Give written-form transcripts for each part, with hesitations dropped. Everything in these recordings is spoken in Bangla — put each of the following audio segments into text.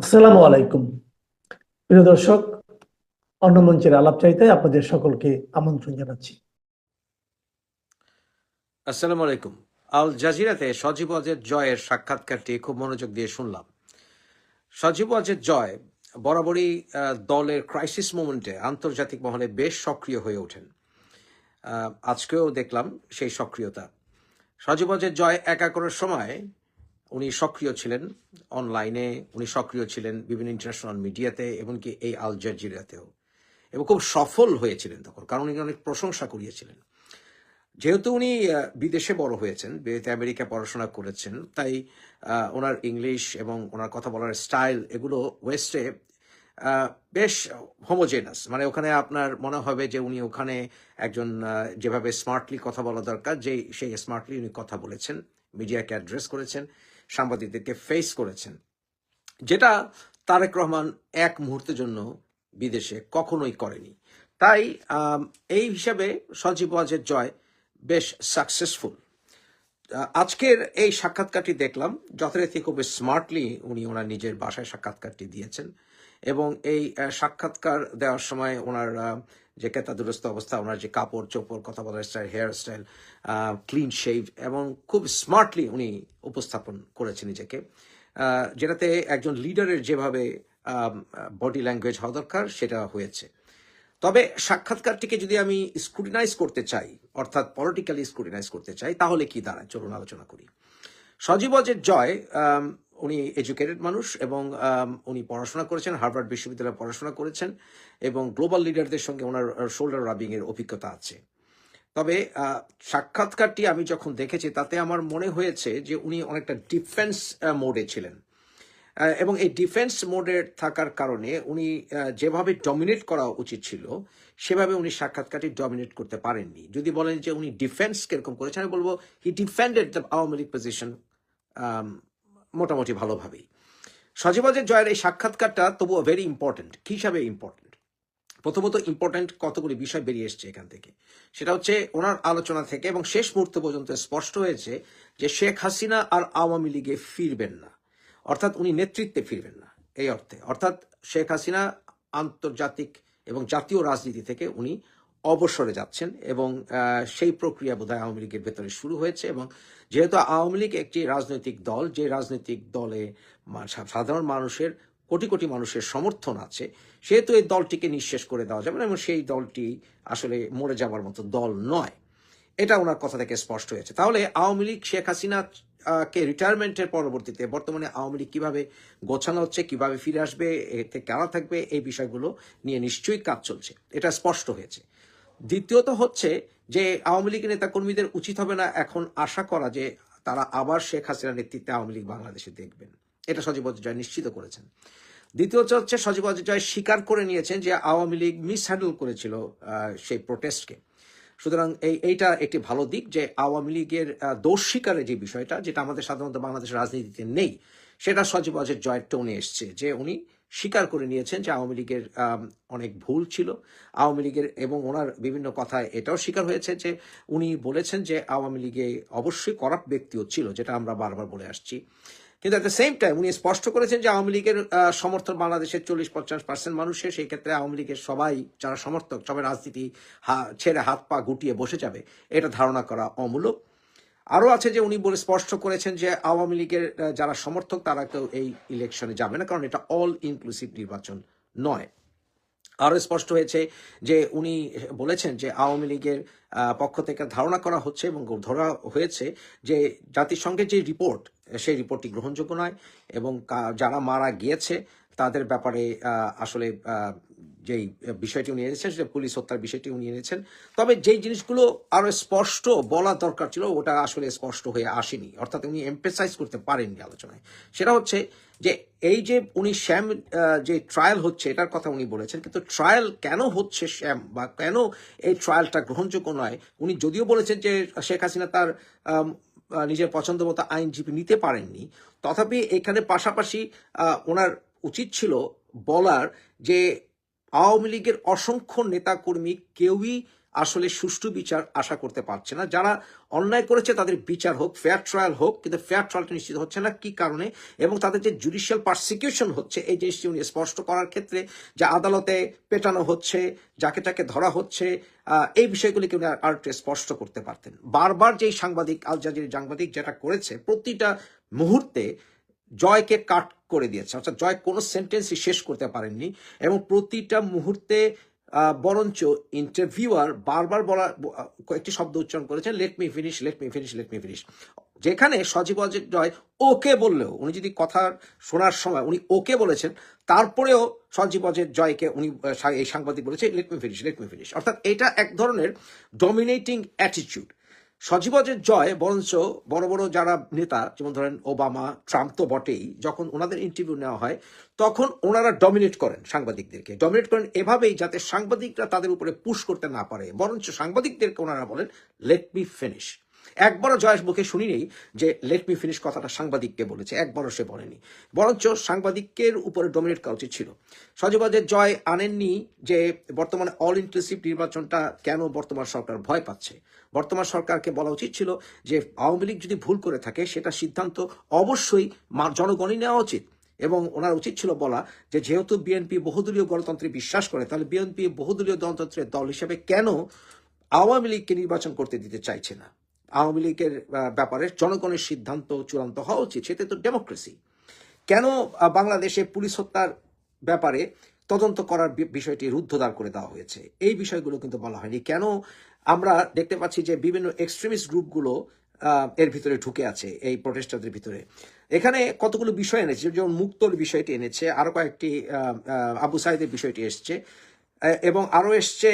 আসসালামু আলাইকুম। প্রিয় দর্শক, অন্য মঞ্চের আলাপ চাইতে আপনাদের সকলকে আমন্ত্রণ জানাচ্ছি। আসসালামু আলাইকুম। আল জাজিরাতে সজীব ওয়াজেদ জয়ের সাক্ষাৎকারটি খুব মনোযোগ দিয়ে শুনলাম। সজীব ওয়াজেদ জয় বরাবরই দলের ক্রাইসিস মোমেন্টে আন্তর্জাতিক মহলে বেশ সক্রিয় হয়ে ওঠেন। আজকেও দেখলাম সেই সক্রিয়তা। সজীব ওয়াজেদ জয় একা করার সময় উনি সক্রিয় ছিলেন অনলাইনে, উনি সক্রিয় ছিলেন বিভিন্ন ইন্টারন্যাশনাল মিডিয়াতে, এমনকি এই আল জাজিরাতেও, এবং খুব সফল হয়েছিলেন তখন, কারণ উনি অনেক প্রশংসা কুড়িয়েছিলেন। যেহেতু উনি বিদেশে বড় হয়েছেন, আমেরিকা পড়াশোনা করেছেন, তাই ওনার ইংলিশ এবং ওনার কথা বলার স্টাইল এগুলো ওয়েস্টে বেশ হোমোজেনাস। মানে ওখানে আপনার মনে হবে যে উনি ওখানে একজন যেভাবে স্মার্টলি কথা বলা দরকার সেই স্মার্টলি উনি কথা বলেছেন, মিডিয়াকে অ্যাড্রেস করেছেন, সাংবাদিকদেরকে ফেস করেছেন, যেটা তারেক রহমান এক মুহূর্তের জন্য বিদেশে কখনোই করেনি। তাই এই হিসাবে সজীব ওয়াজেদ জয় বেশ সাকসেসফুল। আজকের এই সাক্ষাৎকারটি দেখলাম, যথারীতি খুব স্মার্টলি উনি ওনার নিজের বাসায় সাক্ষাৎকারটি দিয়েছেন, এবং এই সাক্ষাৎকার দেওয়ার সময় ওনার যে কেতাদুরস্ত অবস্থা, ওনার যে কাপড় চোপড়, কথা বলার style, hair style, clean shave, এবং খুব স্মার্টলি উনি উপস্থাপন করেছেন নিজেকে, যেটাতে একজন লিডারের যেভাবে বডি ল্যাঙ্গুয়েজ হওয়া দরকার সেটা হয়েছে। তবে সাক্ষাৎকারটিকে যদি আমি স্ক্রুটিনাইজ করতে চাই, অর্থাৎ পলিটিক্যালি স্ক্রুটিনাইজ করতে চাই, তাহলে কি দাঁড়ায় চলুন আলোচনা করি। সজীব ওয়াজেদ জয় উনি এডুকেটেড মানুষ, এবং উনি পড়াশোনা করেছেন, হার্ভার্ড বিশ্ববিদ্যালয়ে পড়াশোনা করেছেন, এবং গ্লোবাল লিডারদের সঙ্গে ওনার শোল্ডার রাবিং এর অভিজ্ঞতা আছে। তবে সাক্ষাৎকারটি আমি যখন দেখেছি তাতে আমার মনে হয়েছে যে উনি অনেকটা ডিফেন্স মোডে ছিলেন, এবং এই ডিফেন্স মোডে থাকার কারণে উনি যেভাবে ডমিনেট করা উচিত ছিল সেভাবে উনি সাক্ষাৎকারটি ডমিনেট করতে পারেননি। যদি বলেন যে উনি ডিফেন্স কিরকম করেছেন, আমি বলবো he defended the Awami League position মোটামুটি ভালোভাবেই। সজীব ওয়াজেদ জয়ের এই সাক্ষাৎকারটা তবুও ভেরি ইম্পর্টেন্ট। কি হিসাবে ইম্পর্টেন্ট? প্রথমত ইম্পর্টেন্ট কতগুলি বিষয় বেরিয়ে এসছে এখান থেকে। সেটা হচ্ছে ওনার আলোচনা থেকে এবং শেষ মুহূর্ত পর্যন্ত স্পষ্ট হয়েছে যে শেখ হাসিনা আর আওয়ামী লীগে ফিরবেন না, অর্থাৎ উনি নেতৃত্বে ফিরবেন না। এই অর্থে অর্থাৎ শেখ হাসিনা আন্তর্জাতিক এবং জাতীয় রাজনীতি থেকে উনি অবসরে যাচ্ছেন, এবং সেই প্রক্রিয়া বোধহয় আওয়ামী লীগের ভেতরে শুরু হয়েছে। এবং যেহেতু আওয়ামী লীগ একটি রাজনৈতিক দল, যে রাজনৈতিক দলে সাধারণ মানুষের, কোটি কোটি মানুষের সমর্থন আছে, সেহেতু এই দলটিকে নিঃশেষ করে দেওয়া যাবে না, এবং সেই দলটি আসলে মরে যাওয়ার মতো দল নয়। এটা ওনার কথা থেকে স্পষ্ট হয়েছে। তাহলে আওয়ামী লীগ, শেখ হাসিনা কে রিটায়ারমেন্টের পরবর্তীতে বর্তমানে আওয়ামী লীগ কিভাবে গোছানো হচ্ছে, কিভাবে ফিরে আসবে, এতে কারা থাকবে, এই বিষয়গুলো নিয়ে নিশ্চয়ই কাজ চলছে, এটা স্পষ্ট হয়েছে। দ্বিতীয়ত হচ্ছে যে আওয়ামী লীগের নেতাকর্মীদের উচিত হবে না এখন আশা করা যে তারা আবার শেখ হাসিনার নেতৃত্বে আওয়ামী লীগ বাংলাদেশে দেখবেন। এটা সজীব ওয়াজেদ জয় নিশ্চিত করেছেন। দ্বিতীয়ত হচ্ছে সজীব ওয়াজেদ জয় স্বীকার করে নিয়েছেন যে আওয়ামী লীগ মিসহ্যান্ডেল করেছিল সেই প্রোটেস্টকে। সুতরাং এইটা একটি ভালো দিক যে আওয়ামী লীগের দোষ স্বীকারের যে বিষয়টা, যেটা আমাদের সাধারণত বাংলাদেশের রাজনীতিতে নেই, সেটা সজীব ওয়াজেদ জয়ের টোনে এসছে, যে উনি স্বীকার করে নিয়েছেন যে আওয়ামী লীগের অনেক ভুল ছিল আওয়ামী লীগের। এবং ওনার বিভিন্ন কথায় এটাও স্বীকার হয়েছে যে উনি বলেছেন যে আওয়ামী লীগে অবশ্যই করাপ্ট ব্যক্তিও ছিল, যেটা আমরা বারবার বলে আসছি। কিন্তু অ্যাট দ্য সেম টাইম উনি স্পষ্ট করেছেন যে আওয়ামী লীগের সমর্থন বাংলাদেশের 40-50% মানুষের, সেই ক্ষেত্রে আওয়ামী লীগের সবাই যারা সমর্থক সবাই রাজনীতি ছেড়ে হাত পা গুটিয়ে বসে যাবে, এটা ধারণা করা অমূলক। আরও আছে যে উনি বলে স্পষ্ট করেছেন যে আওয়ামী লীগের যারা সমর্থক তারা কেউ এই ইলেকশনে যাবে না, কারণ এটা অল ইনক্লুসিভ নির্বাচন নয়। আরও স্পষ্ট হয়েছে যে উনি বলেছেন যে আওয়ামী লীগের পক্ষ থেকে ধারণা করা হচ্ছে এবং ধরা হয়েছে যে জাতিসংঘের যে রিপোর্ট, সেই রিপোর্টটি গ্রহণযোগ্য নয়, এবং যারা মারা গিয়েছে তাদের ব্যাপারে আসলে যেই বিষয়টি উনি এনেছেন, সেটা পুলিশ হত্যার বিষয়টি উনি এনেছেন। তবে যেই জিনিসগুলো আরো স্পষ্ট বলা দরকার ছিল ওটা আসলে স্পষ্ট হয়ে আসেনি, অর্থাৎ উনি এমফেসাইজ করতে পারেননি আলোচনায়। সেটা হচ্ছে যে এই যে উনি শ্যাম যে ট্রায়াল হচ্ছে এটার কথা উনি বলেছেন, কিন্তু ট্রায়াল কেন হচ্ছে শ্যাম, বা কেন এই ট্রায়ালটা গ্রহণযোগ্য নয়, উনি যদিও বলেছেন যে শেখ হাসিনা তার নিজের পছন্দ মতো আইনজীবী নিতে পারেননি, তথাপি এখানে পাশাপাশি ওনার উচিত ছিল বলার যে আওয়ামী লীগের অসংখ্য নেতাকর্মী কেউই আসলে সুষ্ঠু বিচার আশা করতে পারছে না। যারা অন্যায় করেছে তাদের বিচার হোক, ফেয়ার ট্রায়াল হোক, কিন্তু ফেয়ার ট্রায়ালটা নিশ্চিত হচ্ছে না। কি কারণে? এবং তাদের যে জুডিশিয়াল পারসিকিউশন হচ্ছে, এই জিনিসটি উনি স্পষ্ট করার ক্ষেত্রে যে আদালতে পেটানো হচ্ছে, যাকে তাকে ধরা হচ্ছে, এই বিষয়গুলিকে উনি আর একটু স্পষ্ট করতে পারতেন। বারবার যেই সাংবাদিক, আল জাজির সাংবাদিক যেটা করেছে, প্রতিটা মুহূর্তে জয়কে কাট করে দিয়েছে, অর্থাৎ জয় কোনো সেন্টেন্সই শেষ করতে পারেননি, এবং প্রতিটা মুহূর্তে বরঞ্চ ইন্টারভিউয়ার বারবার কয়েকটি শব্দ উচ্চারণ করেছেন, let me finish, let me finish, let me finish. যেখানে সজীব ওয়াজেদ জয় ওকে বললেও, উনি যদি কথা শোনার সময় উনি ওকে বলেছেন, তারপরেও সজীব ওয়াজেদ জয়কে উনি এই সাংবাদিক বলেছে let me finish, let me finish. অর্থাৎ এটা এক ধরনের ডমিনেটিং অ্যাটিটিউড। সজীব ওয়াজেদ জয় বরঞ্চ বড় বড় যারা নেতা, যেমন ধরেন ওবামা, ট্রাম্প তো বটেই, যখন ওনাদের ইন্টারভিউ নেওয়া হয় তখন ওনারা ডমিনেট করেন সাংবাদিকদেরকে, ডমিনেট করেন এভাবেই যাতে সাংবাদিকরা তাদের উপরে পুশ করতে না পারে, বরঞ্চ সাংবাদিকদেরকে ওনারা বলেন লেট মি ফিনিশ। একবারও জয়ের মুখে শুনি নেই যে লেট মি ফিনিশ কথাটা সাংবাদিককে বলেছে, একবারও সে বলেনি, বরঞ্চ সাংবাদিকের উপরে ডমিনেট করা উচিত ছিল। সজীব ওয়াজেদ জয় আনেননি যে বর্তমানে অল ইনক্লুসিভ নির্বাচনটা কেন বর্তমান সরকার ভয় পাচ্ছে। বর্তমান সরকারকে বলা উচিত ছিল যে আওয়ামী লীগ যদি ভুল করে থাকে সেটা সিদ্ধান্ত অবশ্যই জনগণই নেওয়া উচিত, এবং ওনার উচিত ছিল বলা যে যেহেতু বিএনপি বহুদলীয় গণতন্ত্রে বিশ্বাস করে, তাহলে বিএনপি বহুদলীয় গণতন্ত্রের দল হিসেবে কেন আওয়ামী লীগকে নির্বাচন করতে দিতে চাইছে না। আওয়ামী লীগের ব্যাপারে জনগণের সিদ্ধান্ত চূড়ান্ত হওয়া উচিত, সেটা তো ডেমোক্রেসি। কেন বাংলাদেশে পুলিশ হত্যার ব্যাপারে তদন্ত করার বিষয়টি রুদ্ধদ্বার করে দেওয়া হয়েছে, এই বিষয়গুলো কিন্তু বলা হয়নি। কেন আমরা দেখতে পাচ্ছি যে বিভিন্ন এক্সট্রিমিস্ট গ্রুপগুলো এর ভিতরে ঢুকে আছে, এই প্রটেস্টারদের ভিতরে। এখানে কতগুলো বিষয় এনেছে, যেমন মুক্তর বিষয়টি এনেছে, আরো কয়েকটি আবু সাইদের বিষয়টি এসছে, এবং আরো এসছে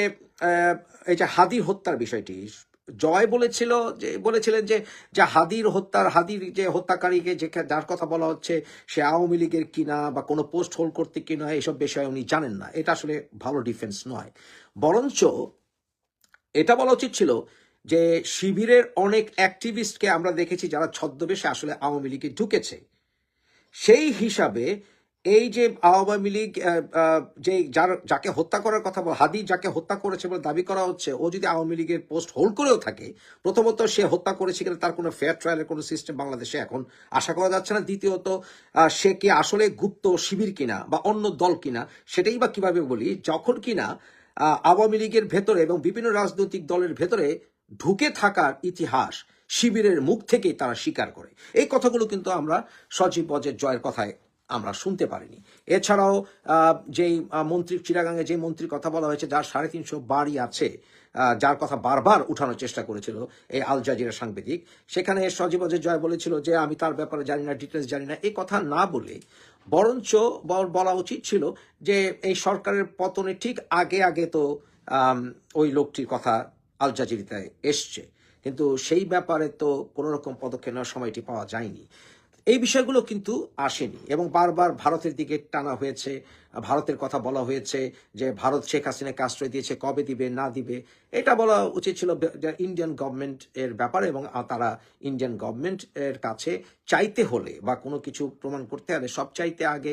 এই যে হাদির হত্যার বিষয়টি। জয় বলেছিলেন যে যা হাদির যে হত্যাকারীকে যার কথা বলা হচ্ছে সে আওয়ামী লীগের কিনা বা কোনো পোস্ট হোল্ড করতে কিনা, এসব বিষয়ে উনি জানেন না। এটা আসলে ভালো ডিফেন্স নয়, বরঞ্চ এটা বলা উচিত ছিল যে শিবিরের অনেক অ্যাক্টিভিস্টকে আমরা দেখেছি যারা ছদ্মবেশে আসলে আওয়ামী লীগে ঢুকেছে। সেই হিসাবে এই যে আওয়ামী লীগ যে যাকে হত্যা করার কথা হাদি যাকে হত্যা করেছে বলে দাবি করা হচ্ছে, ও যদি আওয়ামী লীগের পোস্ট হোল্ড করেও থাকে, প্রথমত সে হত্যা করেছে কিনা তার কোনো ফেয়ার ট্রায়ালের কোনো সিস্টেম বাংলাদেশে এখন আশা করা যাচ্ছে না। দ্বিতীয়ত সে কি আসলে গুপ্ত শিবির কিনা বা অন্য দল কিনা, সেটাই বা কিভাবে বলি যখন কিনা আওয়ামী লীগের ভেতরে এবং বিভিন্ন রাজনৈতিক দলের ভেতরে ঢুকে থাকার ইতিহাস শিবিরের মুখ থেকেই তারা স্বীকার করে। এই কথাগুলো কিন্তু আমরা সজীব ওয়াজেদ জয়ের কথায় আমরা শুনতে পারিনি। এছাড়াও যেই মন্ত্রীর চিটাগাঙে যে মন্ত্রীর কথা বলা হয়েছে, যার 350 বাড়ি আছে, যার কথা বারবার উঠানোর চেষ্টা করেছিল এই আল জাজিরা সাংবাদিক, সেখানে সজীব ওয়াজেদ জয় বলেছিল যে আমি তার ব্যাপারে জানি না, ডিটেলস জানি না। এই কথা না বলে বরঞ্চ বলা উচিত ছিল যে এই সরকারের পতনের ঠিক আগে আগে তো ওই লোকটির কথা আল জাজিরায় এসছে, কিন্তু সেই ব্যাপারে তো কোনো রকম পদক্ষেপ নেওয়ার সময়টি পাওয়া যায়নি। এই বিষয়গুলো কিন্তু আসেনি, এবং বারবার ভারতের দিকে টানা হয়েছে, ভারতের কথা বলা হয়েছে যে ভারত শেখ হাসিনাকে আশ্রয় দিয়েছে, কবে দিবে না দিবে। এটা বলা উচিত ছিল ইন্ডিয়ান গভর্নমেন্ট এর ব্যাপারে, এবং তারা ইন্ডিয়ান গভর্নমেন্ট এর কাছে চাইতে হলে বা কোনো কিছু প্রমাণ করতে হলে সবচাইতে আগে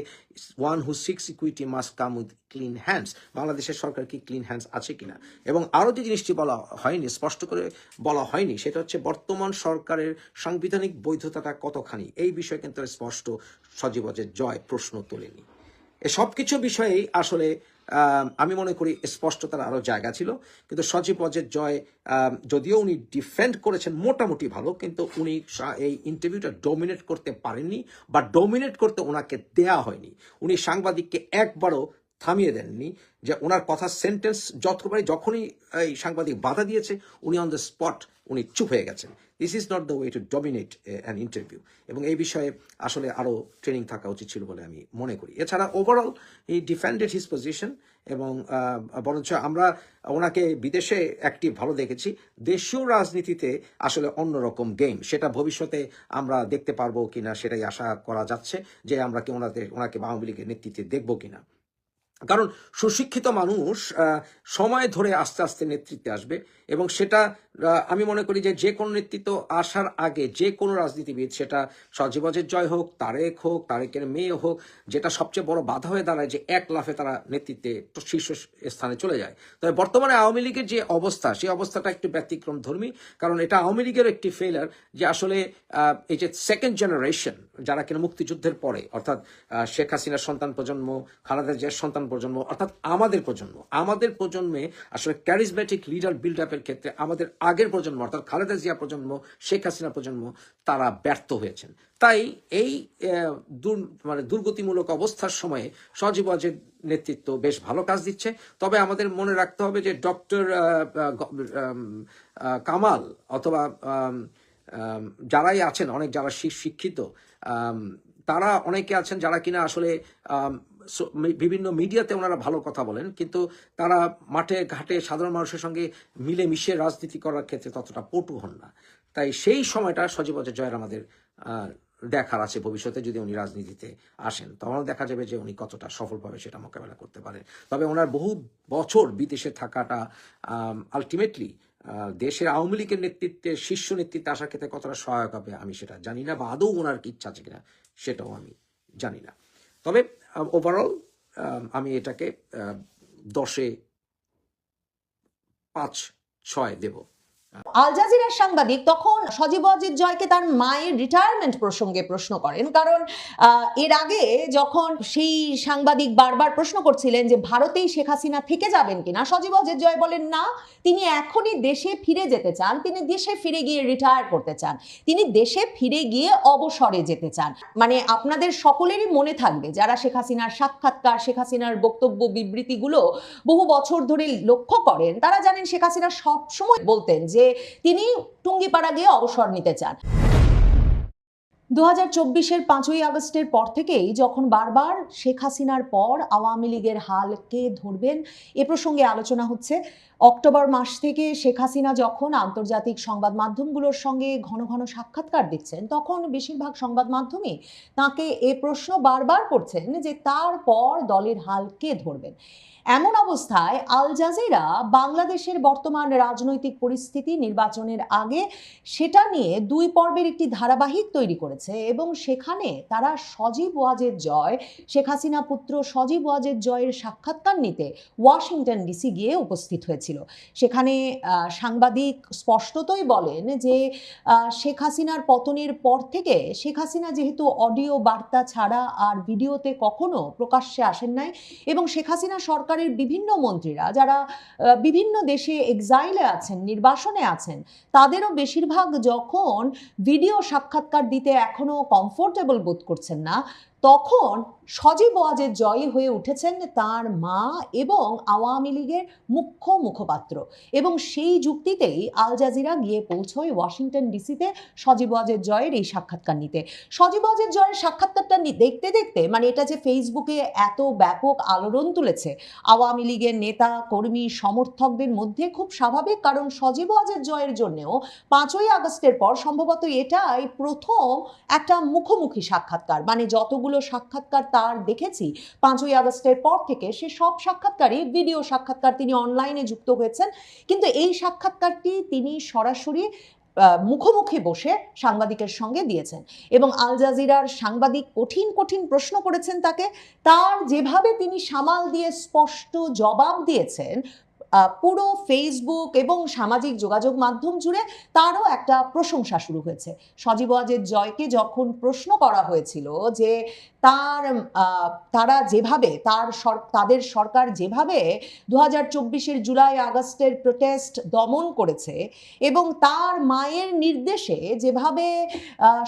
one who seeks equity must come with clean hands. বাংলাদেশের সরকার কি ক্লিন হ্যান্ডস আছে কিনা। এবং আরও যে জিনিসটি বলা হয়নি, স্পষ্ট করে বলা হয়নি, সেটা হচ্ছে বর্তমান সরকারের সাংবিধানিক বৈধতাটা কতখানি। এই বিষয়ে কিন্তু স্পষ্ট সজীব ওয়াজেদ জয় প্রশ্ন তোলেনি। সব কিছু বিষয়েই আসলে আমি মনে করি স্পষ্টতার আরো জায়গা ছিল, কিন্তু সজীব ওয়াজেদ জয় যদিও উনি ডিফেন্ড করেছেন মোটামুটি ভালো, কিন্তু উনি এই ইন্টারভিউটা ডমিনেট করতে পারেননি, বা ডমিনেট করতে ওনাকে দেয়া হয়নি। উনি সাংবাদিককে একবারও থামিয়ে দেননি, যে ওনার কথা সেন্টেন্স যখনই এই সাংবাদিক বাধা দিয়েছে উনি অন দ্য স্পট উনি চুপ হয়ে গেছেন। This is not the way to dominate an interview, এবং এই বিষয়ে আসলে আরও ট্রেনিং থাকা উচিত ছিল বলে আমি মনে করি। এছাড়া ওভারঅল হি ডিফেন্ডেড হিজ পজিশন, এবং বরঞ্চ আমরা ওনাকে বিদেশে অ্যাক্টিভ ভালো দেখেছি। দেশীয় রাজনীতিতে আসলে অন্যরকম গেম, সেটা ভবিষ্যতে আমরা দেখতে পারবো কিনা সেটাই আশা করা যাচ্ছে, যে আমরা কি ওনাকে আওয়ামী লীগের নেতৃত্বে দেখবো কিনা। কারণ সুশিক্ষিত মানুষ সময় ধরে আস্তে আস্তে নেতৃত্বে আসবে, এবং সেটা আমি মনে করি যে কোনো নেতৃত্ব আসার আগে যে কোনো রাজনীতিবিদ, সেটা সজীব ওয়াজেদ জয় হোক, তারেক হোক, তারেকের মেয়ে হোক, যেটা সবচেয়ে বড় বাধা হয়ে দাঁড়ায় যে এক লাফে তারা নেতৃত্বে শীর্ষ স্থানে চলে যায়। তবে বর্তমানে আওয়ামী লীগের যে অবস্থা, সেই অবস্থাটা একটু ব্যতিক্রম ধর্মী, কারণ এটা আওয়ামী লীগের একটি ফেলার যে আসলে এই যে সেকেন্ড জেনারেশন যারা কিনা মুক্তিযুদ্ধের পরে, অর্থাৎ শেখ হাসিনার সন্তান প্রজন্ম, খালেদা জিয়ার সন্তান প্রজন্ম, অর্থাৎ আমাদের প্রজন্মে আসলে ক্যারিজম্যাটিক লিডার বিল্ড আপের ক্ষেত্রে আমাদের আগের প্রজন্ম, অর্থাৎ খালেদা জিয়া প্রজন্ম, শেখ হাসিনা প্রজন্ম, তারা ব্যর্থ হয়েছেন। তাই এই দুর্গতিমূলক অবস্থার সময়ে সজীব ওয়াজেদ নেতৃত্ব বেশ ভালো কাজ দিচ্ছে। তবে আমাদের মনে রাখতে হবে যে ডক্টর কামাল অথবা যারাই আছেন, অনেক যারা শিক্ষিত, তারা অনেকে আছেন যারা কিনা আসলে বিভিন্ন মিডিয়াতে ওনারা ভালো কথা বলেন, কিন্তু তারা মাঠে ঘাটে সাধারণ মানুষের সঙ্গে মিলেমিশে রাজনীতি করার ক্ষেত্রে ততটা পটু হন না। তাই সেই সময়টা সজীব ওয়াজেদ জয়ের আমাদের দেখার আছে ভবিষ্যতে। যদি উনি রাজনীতিতে আসেন তখন দেখা যাবে যে উনি কতটা সফলভাবে সেটা মোকাবেলা করতে পারেন। তবে ওনার বহু বছর বিদেশে থাকাটা আলটিমেটলি দেশের আওয়ামী লীগের নেতৃত্বে, শীর্ষ নেতৃত্বে আসার ক্ষেত্রে কতটা সহায়ক হবে আমি সেটা জানি না, বা আদৌ ওনার কি ইচ্ছা আছে কিনা সেটাও আমি জানি না। তবে ওভারঅল আমি এটাকে 10-এ 5-6 দেব। আল জাজিরার সাংবাদিক তখন সজীব ওয়াজেদ জয়কে তার মায়ের রিটায়ারমেন্ট প্রসঙ্গে প্রশ্ন করেন, কারণ এর আগে যখন সেই সাংবাদিক বারবার প্রশ্ন করছিলেন যে ভারতেই শেখ হাসিনা থেকে যাবেন কিনা, সজীব ওয়াজেদ জয় বলেন না, তিনি এখনই দেশে ফিরে যেতে চান, তিনি দেশে ফিরে গিয়ে রিটায়ার করতে চান, তিনি দেশে ফিরে গিয়ে অবসরে যেতে চান। মানে আপনাদের সকলেরই মনে থাকবে যারা শেখ হাসিনার সাক্ষাৎকার, শেখ হাসিনার বক্তব্য বিবৃতিগুলো বহু বছর ধরে লক্ষ্য করেন, তারা জানেন শেখ হাসিনা সবসময় বলতেন যে তিনি টুঙ্গিপাড়া গিয়ে অবসর নিতে চান। 2024-এর 5ই আগস্টের পর থেকেই যখন বারবার শেখ হাসিনার পর আওয়ামী লীগের হাল কে ধরবেন এ প্রসঙ্গে আলোচনা হচ্ছে, অক্টোবর মাস থেকে শেখ হাসিনা যখন আন্তর্জাতিক সংবাদ মাধ্যমগুলোর সঙ্গে ঘন ঘন সাক্ষাৎকার দিচ্ছেন, তখন বেশিরভাগ সংবাদ মাধ্যমই তাকে এ প্রশ্ন বারবার করছেন যে তারপর দলের হাল কে ধরবেন। এমন অবস্থায় আল জাজিরা বাংলাদেশের বর্তমান রাজনৈতিক পরিস্থিতি, নির্বাচনের আগে, সেটা নিয়ে 2 পর্বের একটি ধারাবাহিক তৈরি করেছে এবং সেখানে তারা সজীব ওয়াজেদ জয়, শেখ হাসিনা পুত্র সজীব ওয়াজেদ জয়ের সাক্ষাৎকার নিতে ওয়াশিংটন ডিসি গিয়ে উপস্থিত হয়েছিল। সেখানে সাংবাদিক স্পষ্টতই বলেন যে শেখ হাসিনার পতনের পর থেকে শেখ হাসিনা যেহেতু অডিও বার্তা ছাড়া আর ভিডিওতে কখনো প্রকাশ্যে আসেন নাই, এবং শেখ হাসিনা সরকারের বিভিন্ন মন্ত্রীরা যারা বিভিন্ন দেশে এক্সাইলে আছেন, নির্বাসনে আছেন, তাদেরও বেশিরভাগ যখন ভিডিও সাক্ষাৎকার দিতে এখনো কমফোর্টেবল বোধ করছেন না, তখন সজীব ওয়াজেদ জয়ী হয়ে উঠেছেন তার মা এবং আওয়ামী লীগের মুখ্য মুখপাত্র, এবং সেই যুক্তিতেই আল জাজিরা গিয়ে পৌঁছয় ওয়াশিংটন ডিসিতে সজীব ওয়াজেদ জয়ের এই সাক্ষাৎকার নিতে। সজীব ওয়াজেদ জয়ের সাক্ষাৎকারটা দেখতে দেখতে, মানে এটা যে ফেসবুকে এত ব্যাপক আলোড়ন তুলেছে আওয়ামী লীগের নেতা কর্মী সমর্থকদের মধ্যে, খুব স্বাভাবিক, কারণ সজীব ওয়াজেদ জয়ের জন্যও 5ই আগস্টের পর সম্ভবত এটাই প্রথম একটা মুখোমুখি সাক্ষাৎকার। মানে যতগুলো সাক্ষাৎকার তার দেখেছি 5ই আগস্টের পর থেকে, সে সব সাক্ষাৎকারই ভিডিও সাক্ষাৎকার, তিনি অনলাইনে যুক্ত হয়েছেন, কিন্তু এই সাক্ষাৎকারটি তিনি সরাসরি মুখোমুখি বসে সাংবাদিকের সঙ্গে দিয়েছেন। এবং আল জাজিরার সাংবাদিক কঠিন কঠিন প্রশ্ন করেছেন তাকে, তার যেভাবে তিনি সামাল দিয়ে স্পষ্ট জবাব দিয়েছেন, পুরো ফেসবুক এবং সামাজিক যোগাযোগ মাধ্যম জুড়ে তারও একটা প্রশংসা শুরু হয়েছে। সজীব ওয়াজেদ জয়কে যখন প্রশ্ন করা হয়েছিল যে তারা যেভাবে তাদের সরকার যেভাবে 2024-এর জুলাই আগস্টের প্রোটেস্ট দমন করেছে এবং তার মায়ের নির্দেশে যেভাবে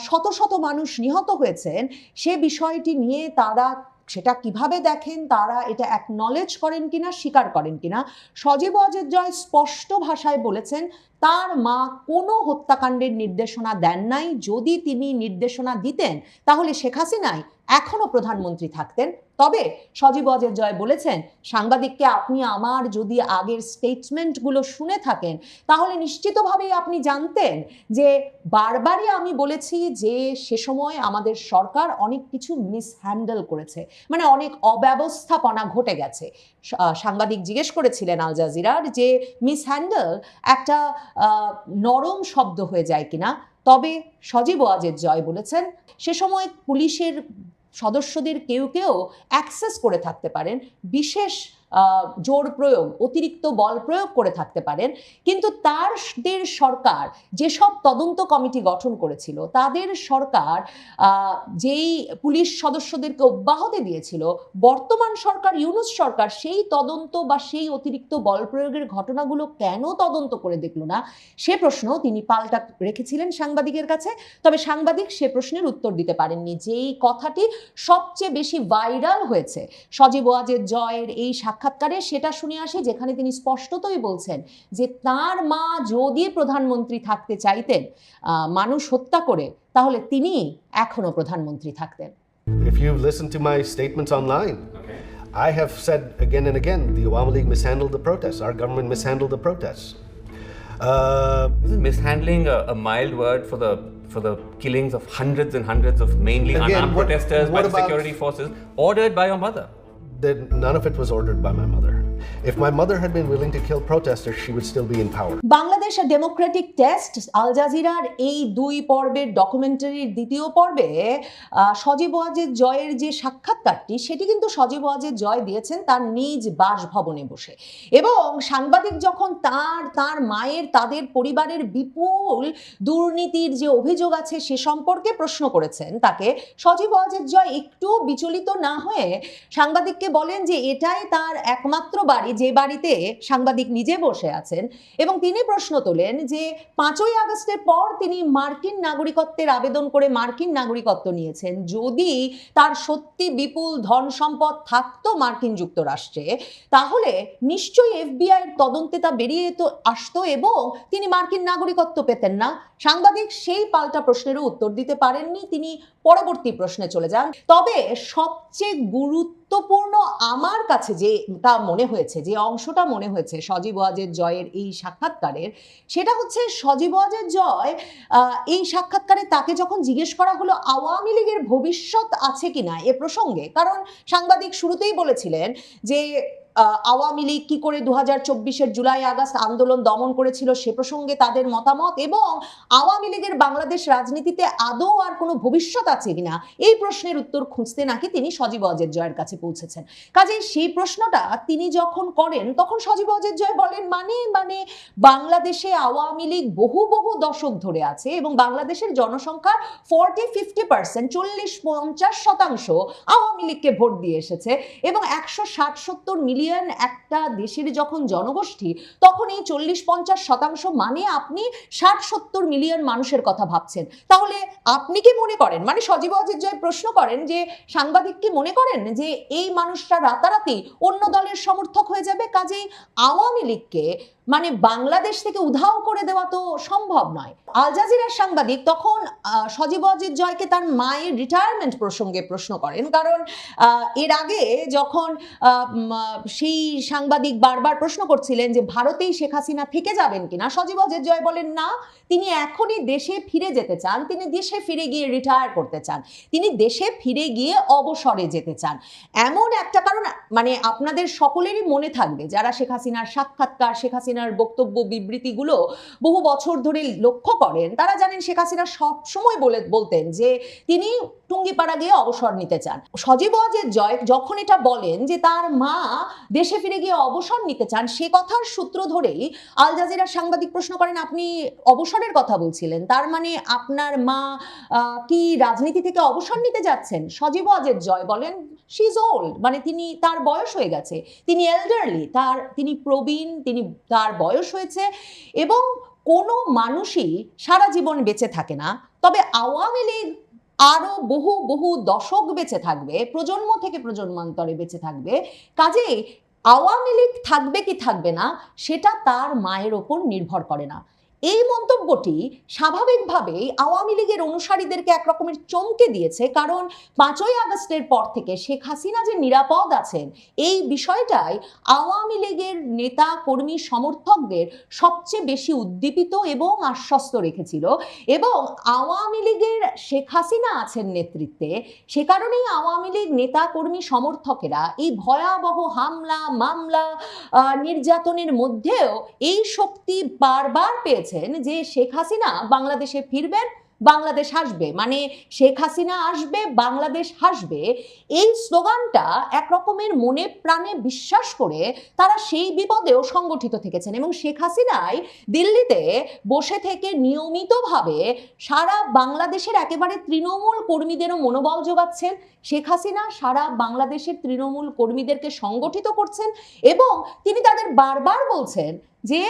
শত শত মানুষ নিহত হয়েছেন, সে বিষয়টি নিয়ে তারা সেটা কিভাবে দেখেন, তারা এটা অ্যাকনলেজ করেন কিনা, স্বীকার করেন কিনা, সজীব ওয়াজেদ জয় স্পষ্ট ভাষায় বলেছেন তার মা কোনো হত্যাকাণ্ডের নির্দেশনা দেন নাই। যদি তিনি নির্দেশনা দিতেন তাহলে শেখ হাসিনাই এখনো প্রধানমন্ত্রী থাকতেন। তবে সজীব ওয়াজেদ জয় বলেছেন, সাংবাদিককে আপনি আমার যদি আগের স্টেটমেন্টগুলো শুনে থাকেন তাহলে নিশ্চিতভাবেই আপনি জানতেন যে বারবারই আমি বলেছি যে সে সময় আমাদের সরকার অনেক কিছু মিসহ্যান্ডেল করেছে, মানে অনেক অব্যবস্থাপনা ঘটে গেছে। সাংবাদিক জিজ্ঞেস করেছিলেন আল জাজিরার যে মিসহ্যান্ডেল একটা নরম শব্দ হয়ে যায় কিনা। তবে সজীব ওয়াজেদ জয় বলেছেন সে সময় পুলিশের সদস্যদের কেউ কেউ অ্যাক্সেস করে থাকতে পারেন, বিশেষ জোর প্রয়োগ, অতিরিক্ত বল প্রয়োগ করে থাকতে পারেন, কিন্তু তাদের সরকার যেসব তদন্ত কমিটি গঠন করেছিল, তাদের সরকার যেই পুলিশ সদস্যদেরকে অব্যাহতি দিয়েছিল, বর্তমান সরকার ইউনূস সরকার সেই তদন্ত বা সেই অতিরিক্ত বল প্রয়োগের ঘটনাগুলো কেন তদন্ত করে দেখল না, সে প্রশ্ন তিনি পাল্টা রেখেছিলেন সাংবাদিকের কাছে। তবে সাংবাদিক সে প্রশ্নের উত্তর দিতে পারেননি। যেই কথাটি সবচেয়ে বেশি ভাইরাল হয়েছে সজীব ওয়াজেদ জয়ের এই সাক্ষাৎকারে, সেটা শুনে আসি, যেখানে তিনি স্পষ্টতই বলছেন যে তার মা যদি প্রধানমন্ত্রী থাকতে চাইতেন মানুষ হত্যা করে, তাহলে তিনি এখনো প্রধানমন্ত্রী থাকতেন। If you listen to my statements online, I have said again and again the Awami League mishandled the protests. Our government mishandled the protests. Isn't mishandling a mild word for the killings of hundreds and hundreds of mainly Again, unarmed what- protesters by what the about- security forces, ordered by your mother? Then none of it was ordered by my mother. If my mother had been willing to kill protesters, she would still be in power. Bangladesh democratic test আল জাজিরার এই 2 পর্বের ডকুমেন্টারির দ্বিতীয় পর্বে সজীব ওয়াজেদ জয়ের যে সাক্ষাৎকারটি, সেটি কিন্তু সজীব ওয়াজেদ জয় দিয়েছেন তার নিজ বাসভবনে বসে, এবং সাংবাদিক যখন তার মায়ের, তাদের পরিবারের বিপুল দুর্নীতির যে অভিযোগ আছে সে সম্পর্কে প্রশ্ন করেছেন তাকে, সজীব ওয়াজেদ জয় একটু বিচলিত না হয়ে সাংবাদিককে বলেন যে এটাই তার একমাত্র বাড়ি, যে বাড়িতে সাংবাদিক নিজে বসে আছেন, এবং তিনি প্রশ্ন তোলেন যে 5ই আগস্টের পর তিনি মার্কিন নাগরিকত্বের আবেদন করে মার্কিন নাগরিকত্ব নিয়েছেন। যদি তার সত্যি বিপুল ধন সম্পদ থাকতো মার্কিন যুক্তরাষ্ট্রে, তাহলে নিশ্চয়ই FBI এর তদন্তে তা বেরিয়ে আসতো এবং তিনি মার্কিন নাগরিকত্ব পেতেন না। সাংবাদিক সেই পাল্টা প্রশ্নেরও উত্তর দিতে পারেননি, তিনি পরবর্তী প্রশ্নে চলে যান। তবে সবচেয়ে গুরুত্বপূর্ণ আমার কাছে যেটা মনে হয়েছে, যে অংশটা মনে হয়েছে সজীব ওয়াজেদ জয়ের এই সাক্ষাৎকারের, সেটা হচ্ছে সজীব ওয়াজেদ জয় এই সাক্ষাৎকারে তাকে যখন জিজ্ঞেস করা হলো আওয়ামী লীগের ভবিষ্যৎ আছে কিনা এ প্রসঙ্গে, কারণ সাংবাদিক শুরুতেই বলেছিলেন যে আওয়ামী লীগ কি করে 2024-এর জুলাই আগস্ট আন্দোলন দমন করেছিল সে প্রসঙ্গে তাদের মতামত, এবং আওয়ামী লীগের বাংলাদেশ রাজনীতিতে আদৌ আর কোনো ভবিষ্যৎ আছে কিনা এই প্রশ্নের উত্তর খুঁজতে নাকি তিনি সজীব ওয়াজেদ জয়ের কাছে পৌঁছেছেন। কাজেই সেই প্রশ্নটা তিনি যখন করেন, তখন সজীব ওয়াজেদ জয় বলেন মানে বাংলাদেশে আওয়ামী লীগ বহু দশক ধরে আছে এবং বাংলাদেশের জনসংখ্যার 40-50%, 40-50% আওয়ামী লীগকে ভোট দিয়ে এসেছে, এবং 160-70 মিলিয়ন একটা দেশের যখন জনগোষ্ঠী, তখন এই 40-50% মানে আপনি 60-70 মিলিয়ন মানুষের কথা ভাবছেন। তাহলে আপনি কি মনে করেন, মানে সজীব ওয়াজেদ জয় প্রশ্ন করেন যে সাংবাদিক কি মনে করেন যে এই মানুষরা রাতারাতি অন্য দলের সমর্থক হয়ে যাবে? কাজেই আওয়ামী লীগকে মানে বাংলাদেশ থেকে উধাও করে দেওয়া তো সম্ভব নয়। আল জাজিরার সাংবাদিক তখন সজীব ওয়াজেদ জয়কে তার মায়ের রিটায়ারমেন্ট প্রসঙ্গে প্রশ্ন করেন, কারণ এর আগে যখন সেই সাংবাদিক বারবার প্রশ্ন করছিলেন যে ভারতেই শেখ হাসিনা থেকে যাবেন কিনা, সজীব ওয়াজেদ জয় বলেন না, তিনি এখনই দেশে ফিরে যেতে চান, তিনি দেশে ফিরে গিয়ে রিটায়ার করতে চান, তিনি দেশে ফিরে গিয়ে অবসরে যেতে চান। এমন একটা কারণ মানে আপনাদের সকলেরই মনে থাকবে, যারা শেখ হাসিনার সাক্ষাৎকার, শেখ হাসিনার বক্তব্য বিবৃতিগুলো বহু বছর ধরে লক্ষ্য করেন, তারা জানেন শেখ হাসিনা সবসময় বলতেন যে তিনি টুঙ্গিপাড়া গিয়ে অবসর নিতে চান। সজীব ওয়াজেদ জয় যখন এটা বলেন যে তার মা দেশে ফিরে গিয়ে অবসর নিতে চান, সে কথার সূত্র ধরেই আল জাজিরার সাংবাদিক প্রশ্ন করেন, আপনি অবসরের কথা বলছিলেন, তার মানে আপনার মা কি রাজনীতি থেকে অবসর নিতে যাচ্ছেন? সজীব ওয়াজেদ জয় বলেন শি ইজ ওল্ড, মানে তার বয়স হয়ে গেছে, তিনি এল্ডারলি, তিনি প্রবীণ, তার বয়স হয়েছে, এবং কোনো মানুষই সারা জীবন বেঁচে থাকে না। তবে আওয়ামী লীগ আরো বহু দশক বেঁচে থাকবে, প্রজন্ম থেকে প্রজন্মান্তরে বেঁচে থাকবে। কাজেই আওয়ামী লীগ থাকবে কি থাকবে না সেটা তার মায়ের ওপর নির্ভর করে না। এই মন্তব্যটি স্বাভাবিকভাবেই আওয়ামী লীগের অনুসারীদেরকে একরকমের চমকে দিয়েছে, কারণ 5ই আগস্টের পর থেকে শেখ হাসিনা যে নিরাপদ আছেন এই বিষয়টাই আওয়ামী লীগের নেতা কর্মী সমর্থকদের সবচেয়ে বেশি উদ্দীপিত এবং আশ্বস্ত রেখেছিল। এবং আওয়ামী লীগের শেখ হাসিনা আছেন নেতৃত্বে, সে কারণেই আওয়ামী লীগ নেতা কর্মী সমর্থকেরা এই ভয়াবহ হামলা মামলা নির্যাতনের মধ্যেও এই শক্তি বারবার পেয়েছেন যে শেখ হাসিনা বাংলাদেশে ফিরবেন, বাংলাদেশ হাসবে, মানে শেখ হাসিনা আসবে বাংলাদেশ হাসবে, এই স্লোগানটা একরকমের মনে প্রাণে বিশ্বাস করে তারা সেই বিপদেও সংগঠিত থেকেছেন। এবং শেখ হাসিনাই দিল্লিতে বসে থেকে নিয়মিতভাবে সারা বাংলাদেশের একেবারে তৃণমূল কর্মীদেরও মনোবল যোগাচ্ছেন। শেখ হাসিনা সারা বাংলাদেশের তৃণমূল কর্মীদেরকে সংগঠিত করছেন এবং তিনি তাদের বারবার বলছেন যে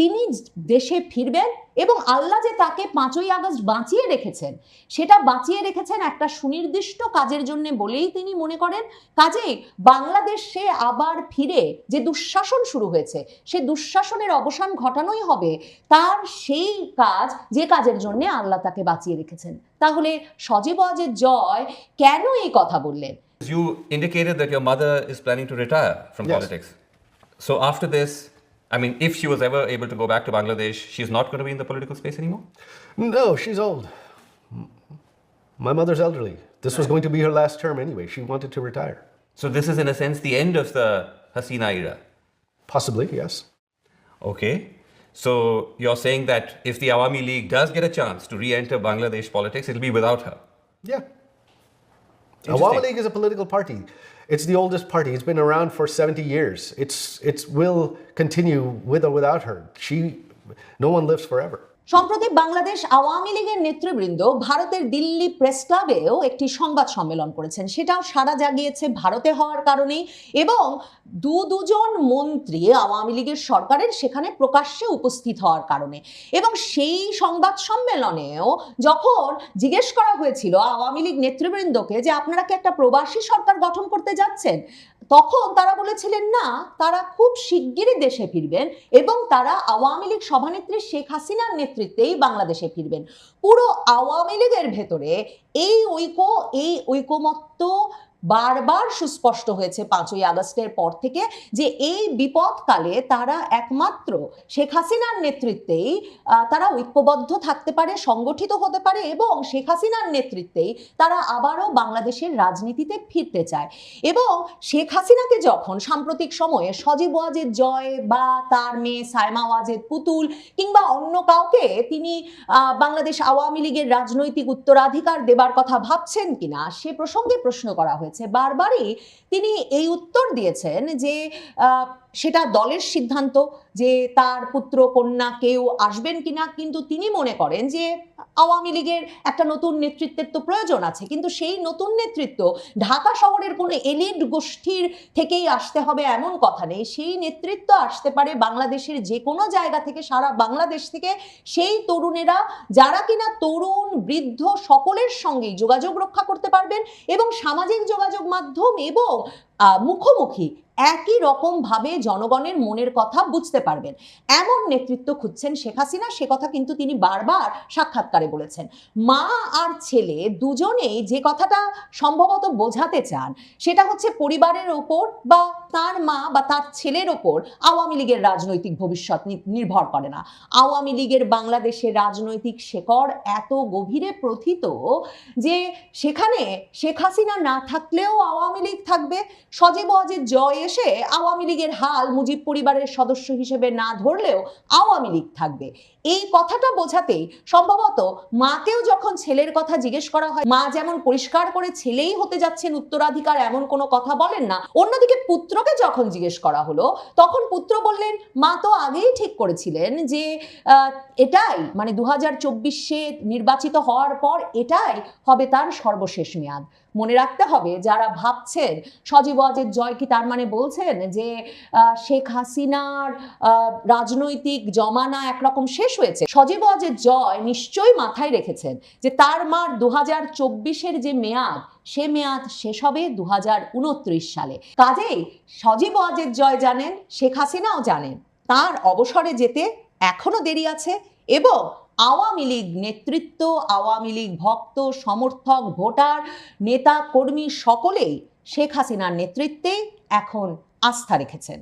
তিনি দেশে ফিরবেন এবং আল্লাহ যে তাকে 5ই আগস্ট বাঁচিয়ে রেখেছেন, সেটা বাঁচিয়ে রেখেছেন একটা সুনির্দিষ্ট কাজের জন্য বলেই তিনি মনে করেন। কাজেই বাংলাদেশে আবার ফিরে যে দুঃশাসন শুরু হয়েছে, সে দুঃশাসনের অবসান ঘটানোই হবে তার সেই কাজ, যে কাজের জন্য আল্লাহ তাকে বাঁচিয়ে রেখেছেন। তাহলে সজীব ওয়াজেদ জয় কেন এই কথা বললেন? You indicated that your mother is planning to retire from Yes. politics. So after this, I mean, if she was ever able to go back to Bangladesh, she's not going to be in the political space anymore? No, she's old. My mother's elderly. This was going to be her last term anyway. She wanted to retire. So this is, in a sense, the end of the Hasina era. Possibly, yes. Okay. So you're saying that if the Awami League does get a chance to re-enter Bangladesh politics, it'll be without her. Yeah. Interesting. Awami League is a political party. It's the oldest party. It's been around for 70 years. It will continue with or without her. No one lives forever. সম্প্রতি বাংলাদেশ আওয়ামী লীগের নেতৃবৃন্দ ভারতের দিল্লি প্রেস ক্লাবেও একটি সংবাদ সম্মেলন করেছেন। সেটাও সাড়া জাগিয়েছে ভারতে হওয়ার কারণেই এবং দুজন মন্ত্রী আওয়ামী লীগের সরকারের সেখানে প্রকাশ্যে উপস্থিত হওয়ার কারণে। এবং সেই সংবাদ সম্মেলনেও যখন জিজ্ঞেস করা হয়েছিল আওয়ামী লীগ নেতৃবৃন্দকে যে আপনারা কি একটা প্রবাসী সরকার গঠন করতে যাচ্ছেন, তখন তারা বলেছিলেন না, তারা খুব শিগগিরই দেশে ফিরবেন এবং তারা আওয়ামী লীগ সভানেত্রী শেখ হাসিনার নেতৃত্বেই বাংলাদেশে ফিরবেন। পুরো আওয়ামী লীগের ভেতরে এই ঐকমত্য বারবার সুস্পষ্ট হয়েছে 5ই আগস্টের পর থেকে যে এই বিপদকালে তারা একমাত্র শেখ হাসিনার নেতৃত্বেই তারা ঐক্যবদ্ধ থাকতে পারে, সংগঠিত হতে পারে এবং শেখ হাসিনার নেতৃত্বেই তারা আবারও বাংলাদেশের রাজনীতিতে ফিরতে চায়। এবং শেখ হাসিনাকে যখন সাম্প্রতিক সময়ে সজীব ওয়াজেদ জয় বা তার মেয়ে সাইমা ওয়াজেদ পুতুল কিংবা অন্য কাউকে তিনি বাংলাদেশ আওয়ামী লীগের রাজনৈতিক উত্তরাধিকার দেবার কথা ভাবছেন কিনা সে প্রসঙ্গে প্রশ্ন করা হয়েছে, বারবারই তিনি এই উত্তর দিয়েছেন যে সেটা দলের সিদ্ধান্ত যে তার পুত্র কন্যা কেউ আসবেন কিনা, কিন্তু তিনি মনে করেন যে আওয়ামী লীগের একটা নতুন নেতৃত্বের তো প্রয়োজন আছে, কিন্তু সেই নতুন নেতৃত্ব ঢাকা শহরের কোনো এলিট গোষ্ঠীর থেকেই আসতে হবে এমন কথা নেই। সেই নেতৃত্ব আসতে পারে বাংলাদেশের যে কোনো জায়গা থেকে, সারা বাংলাদেশ থেকে। সেই তরুণেরা যারা কিনা তরুণ বৃদ্ধ সকলের সঙ্গেই যোগাযোগ রক্ষা করতে পারবেন এবং সামাজিক যোগাযোগ মাধ্যম এবং মুখোমুখি একই রকম ভাবে জনগণের মনের কথা বুঝতে পারবেন, এমন নেতৃত্ব খুঁজছেন শেখ হাসিনা। সে কথা কিন্তু তিনি বারবার সাক্ষাৎকারে বলেছেন। মা আর ছেলে দুজনেই যে কথাটা সম্ভবত বোঝাতে চান সেটা হচ্ছে পরিবারের ওপর বা তার মা বা তার ছেলের ওপর আওয়ামী লীগের রাজনৈতিক ভবিষ্যৎ নির্ভর করে না। আওয়ামী লীগের বাংলাদেশের রাজনৈতিক শেকড় এত গভীরে প্রথিত যে সেখানে শেখ হাসিনা না থাকলেও আওয়ামী লীগ থাকবে। সজীব ওয়াজেদ জয় এসে আওয়ামী লীগের হাল মুজিব পরিবারের সদস্য হিসেবে না ধরলেও আওয়ামী লীগ থাকবে। এই কথাটা বোঝাতেই সম্ভবত মাকেও যখন ছেলের কথা জিজ্ঞেস করা হয়, মা যেমন পরিষ্কার করে ছেলেই হতে যাচ্ছেন উত্তরাধিকার এমন কোনো কথা বলেন না। অন্যদিকে পুত্রকে যখন জিজ্ঞেস করা হলো তখন পুত্র বললেন মা তো আগেই ঠিক করেছিলেন যে এটাই মানে 2024-এ নির্বাচিত হওয়ার পর এটাই হবে তার সর্বশেষ মেয়াদ। মনে রাখতে হবে যারা ভাবছেন সজীব ওয়াজেদ জয় কি তার মানে বলছেন যে শেখ হাসিনার রাজনৈতিক জমানা একরকম শেষ হয়েছে। সজীব ওয়াজেদ জয় নিশ্চয়ই মাথায় রেখেছেন যে তার মার 2024-এর যে মেয়াদ সে মেয়াদ শেষ হবে 2029 সালে। কাজেই সজীব ওয়াজেদ জয় জানেন, শেখ হাসিনাও জানেন তার অবসরে যেতে এখনো দেরি আছে এবং আওয়ামী লীগ নেতৃত্ব, আওয়ামী লীগ ভক্ত, সমর্থক, ভোটার, নেতা কর্মী সকলেই শেখ হাসিনার নেতৃত্বে এখন আস্থা রেখেছেন।